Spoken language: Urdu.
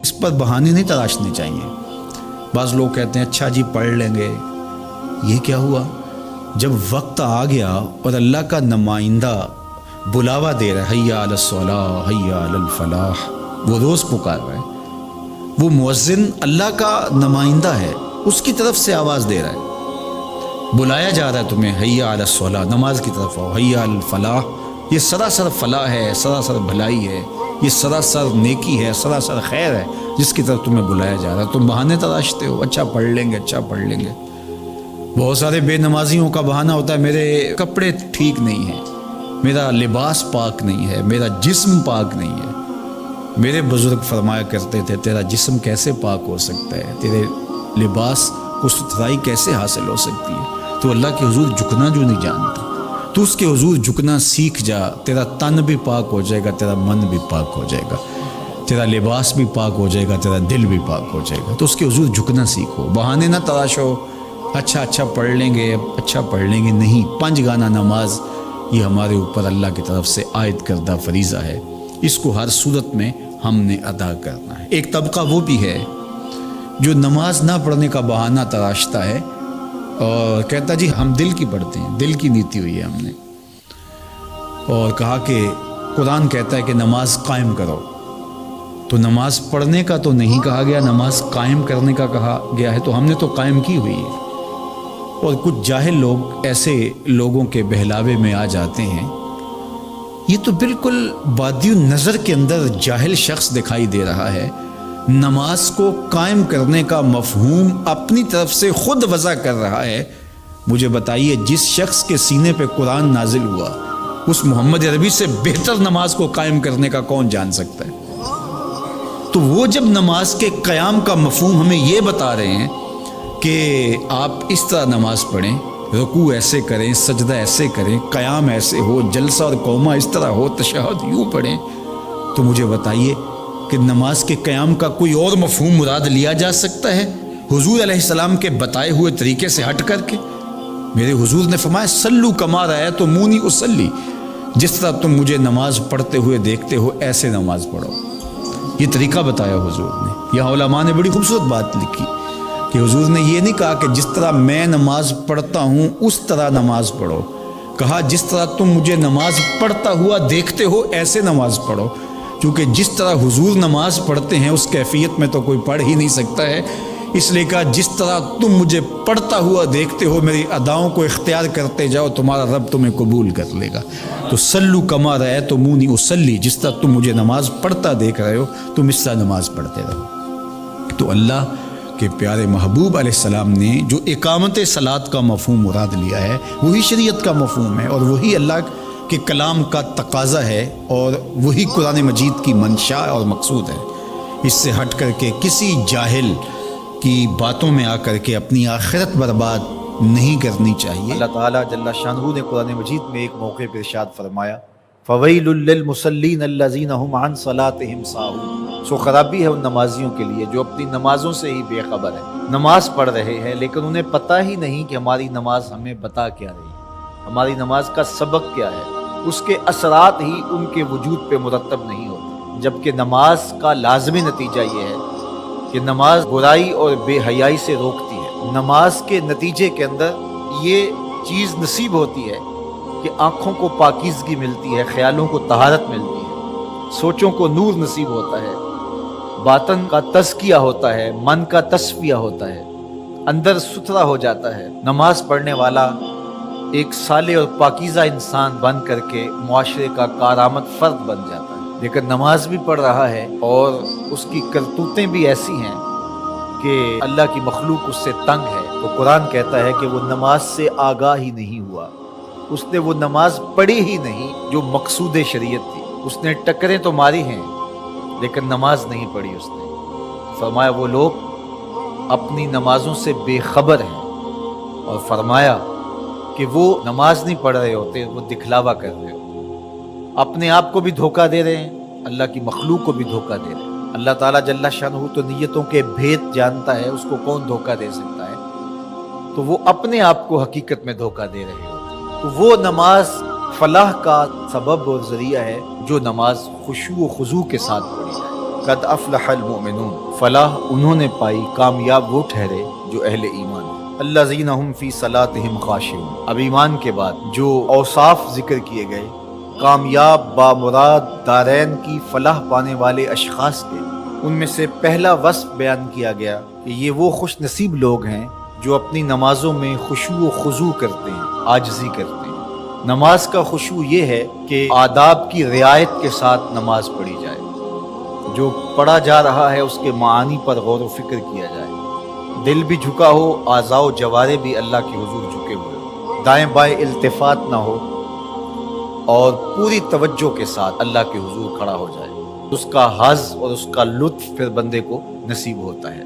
اس پر بہانے نہیں تراشنے چاہیے۔ بعض لوگ کہتے ہیں اچھا جی پڑھ لیں گے، یہ کیا ہوا؟ جب وقت آ گیا اور اللہ کا نمائندہ بلاوا دے رہا ہے، حی علی الصلاۃ حی علی الفلاح، وہ روز پکار رہا ہے، وہ مؤذن اللہ کا نمائندہ ہے، اس کی طرف سے آواز دے رہا ہے، بلایا جا رہا ہے تمہیں، حی علی الصلاۃ، نماز کی طرف آؤ، حی علی الفلاح، یہ سراسر فلاح ہے، سراسر بھلائی ہے، یہ سراسر نیکی ہے، سراسر خیر ہے جس کی طرف تمہیں بلایا جا رہا ہے۔ تم بہانے تراشتے ہو، اچھا پڑھ لیں گے، اچھا پڑھ لیں گے۔ بہت سارے بے نمازیوں کا بہانہ ہوتا ہے میرے کپڑے ٹھیک نہیں ہیں، میرا لباس پاک نہیں ہے، میرا جسم پاک نہیں ہے۔ میرے بزرگ فرمایا کرتے تھے تیرا جسم کیسے پاک ہو سکتا ہے، تیرے لباس کو ستھرائی کیسے حاصل ہو سکتی ہے؟ تو اللہ کے حضور جھکنا جو نہیں جانتا، تو اس کے حضور جھکنا سیکھ جا، تیرا تن بھی پاک ہو جائے گا، تیرا من بھی پاک ہو جائے گا، تیرا لباس بھی پاک ہو جائے گا، تیرا دل بھی پاک ہو جائے گا۔ تو اس کے حضور جھکنا سیکھو، بہانے نہ تراشو، اچھا پڑھ لیں گے، اچھا پڑھ لیں گے، نہیں۔ 5 گانا نماز یہ ہمارے اوپر اللہ کی طرف سے عائد کردہ فریضہ ہے، اس کو ہر صورت میں ہم نے ادا کرنا ہے۔ ایک طبقہ وہ بھی ہے جو نماز نہ پڑھنے کا بہانہ تراشتا ہے اور کہتا جی ہم دل کی پڑھتے ہیں، دل کی نیتی ہوئی ہے ہم نے، اور کہا کہ قرآن کہتا ہے کہ نماز قائم کرو، تو نماز پڑھنے کا تو نہیں کہا گیا، نماز قائم کرنے کا کہا گیا ہے، تو ہم نے تو قائم کی ہوئی ہے۔ اور کچھ جاہل لوگ ایسے لوگوں کے بہلاوے میں آ جاتے ہیں، یہ تو بالکل بادی نظر کے اندر جاہل شخص دکھائی دے رہا ہے، نماز کو قائم کرنے کا مفہوم اپنی طرف سے خود وضع کر رہا ہے۔ مجھے بتائیے جس شخص کے سینے پہ قرآن نازل ہوا، اس محمد عربی سے بہتر نماز کو قائم کرنے کا کون جان سکتا ہے؟ تو وہ جب نماز کے قیام کا مفہوم ہمیں یہ بتا رہے ہیں کہ آپ اس طرح نماز پڑھیں، رکوع ایسے کریں، سجدہ ایسے کریں، قیام ایسے ہو، جلسہ اور قومہ اس طرح ہو، تشہد یوں پڑھیں، تو مجھے بتائیے کہ نماز کے قیام کا کوئی اور مفہوم مراد لیا جا سکتا ہے حضور علیہ السلام کے بتائے ہوئے طریقے سے ہٹ کر کے؟ میرے حضور نے فرمایا سلو کما رأیتمونی اصلی، جس طرح تم مجھے نماز پڑھتے ہوئے دیکھتے ہو ایسے نماز پڑھو۔ یہ طریقہ بتایا حضور نے۔ یہاں علماء نے بڑی خوبصورت بات لکھی کہ حضور نے یہ نہیں کہا کہ جس طرح میں نماز پڑھتا ہوں اس طرح نماز پڑھو، کہا جس طرح تم مجھے نماز پڑھتا ہوا دیکھتے ہو ایسے نماز پڑھو، کیونکہ جس طرح حضور نماز پڑھتے ہیں اس کیفیت میں تو کوئی پڑھ ہی نہیں سکتا ہے، اس لیے کہا جس طرح تم مجھے پڑھتا ہوا دیکھتے ہو میری اداؤں کو اختیار کرتے جاؤ، تمہارا رب تمہیں قبول کر لے گا۔ تو سلو کما رأیتمونی اصلی، جس طرح تم مجھے نماز پڑھتا دیکھ رہے ہو تم اس طرح نماز پڑھتے رہو۔ تو اللہ کہ پیارے محبوب علیہ السلام نے جو اقامت صلاۃ کا مفہوم مراد لیا ہے وہی شریعت کا مفہوم ہے، اور وہی اللہ کے کلام کا تقاضا ہے، اور وہی قرآن مجید کی منشا اور مقصود ہے۔ اس سے ہٹ کر کے کسی جاہل کی باتوں میں آ کر کے اپنی آخرت برباد نہیں کرنی چاہیے۔ اللہ تعالیٰ جل شانہ نے قرآن مجید میں ایک موقع پر ارشاد فرمایا فویل للمصلین الذین هم عن صلاتهم ساہون، سو خرابی ہے ان نمازیوں کے لیے جو اپنی نمازوں سے ہی بے خبر ہیں، نماز پڑھ رہے ہیں لیکن انہیں پتہ ہی نہیں کہ ہماری نماز ہمیں بتا کیا رہی ہے، ہماری نماز کا سبق کیا ہے، اس کے اثرات ہی ان کے وجود پہ مرتب نہیں ہوتے۔ جبکہ نماز کا لازمی نتیجہ یہ ہے کہ نماز برائی اور بے حیائی سے روکتی ہے۔ نماز کے نتیجے کے اندر یہ چیز نصیب ہوتی ہے کہ آنکھوں کو پاکیزگی ملتی ہے، خیالوں کو طہارت ملتی ہے، سوچوں کو نور نصیب ہوتا ہے، باطن کا تزکیہ ہوتا ہے، من کا تصفیہ ہوتا ہے، اندر ستھرا ہو جاتا ہے۔ نماز پڑھنے والا ایک صالح اور پاکیزہ انسان بن کر کے معاشرے کا کارآمد فرد بن جاتا ہے۔ لیکن نماز بھی پڑھ رہا ہے اور اس کی کرتوتیں بھی ایسی ہیں کہ اللہ کی مخلوق اس سے تنگ ہے، تو قرآن کہتا ہے کہ وہ نماز سے آگاہ ہی نہیں ہوا، اس نے وہ نماز پڑھی ہی نہیں جو مقصود شریعت تھی۔ اس نے ٹکریں تو ماری ہیں لیکن نماز نہیں پڑھی اس نے۔ فرمایا وہ لوگ اپنی نمازوں سے بے خبر ہیں، اور فرمایا کہ وہ نماز نہیں پڑھ رہے ہوتے، وہ دکھلاوا کر رہے ہوتے، اپنے آپ کو بھی دھوکہ دے رہے ہیں، اللہ کی مخلوق کو بھی دھوکہ دے رہے ہیں۔ اللہ تعالیٰ جل شانہ تو نیتوں کے بھید جانتا ہے، اس کو کون دھوکہ دے سکتا ہے، تو وہ اپنے آپ کو حقیقت میں دھوکہ دے رہے ہوتے۔ تو وہ نماز فلاح کا سبب اور ذریعہ ہے جو نماز خشوع و خضوع کے ساتھ پڑھی جائے۔ قد افلح المؤمنون، فلاح انہوں نے پائی، کامیاب وہ ٹھہرے جو اہل ایمان ہیں۔ الذین هم فی صلاتہم خاشعون، اب ایمان کے بعد جو اوصاف ذکر کیے گئے کامیاب بامراد دارین کی فلاح پانے والے اشخاص کے، ان میں سے پہلا وصف بیان کیا گیا کہ یہ وہ خوش نصیب لوگ ہیں جو اپنی نمازوں میں خشوع و خضوع کرتے ہیں، عاجزی کرتے ہیں۔ نماز کا خشوع یہ ہے کہ آداب کی رعایت کے ساتھ نماز پڑھی جائے، جو پڑھا جا رہا ہے اس کے معانی پر غور و فکر کیا جائے، دل بھی جھکا ہو، اعضاء و جوارے بھی اللہ کے حضور جھکے ہوئے ہو، دائیں بائیں التفات نہ ہو، اور پوری توجہ کے ساتھ اللہ کے حضور کھڑا ہو جائے۔ اس کا حظ اور اس کا لطف پھر بندے کو نصیب ہوتا ہے۔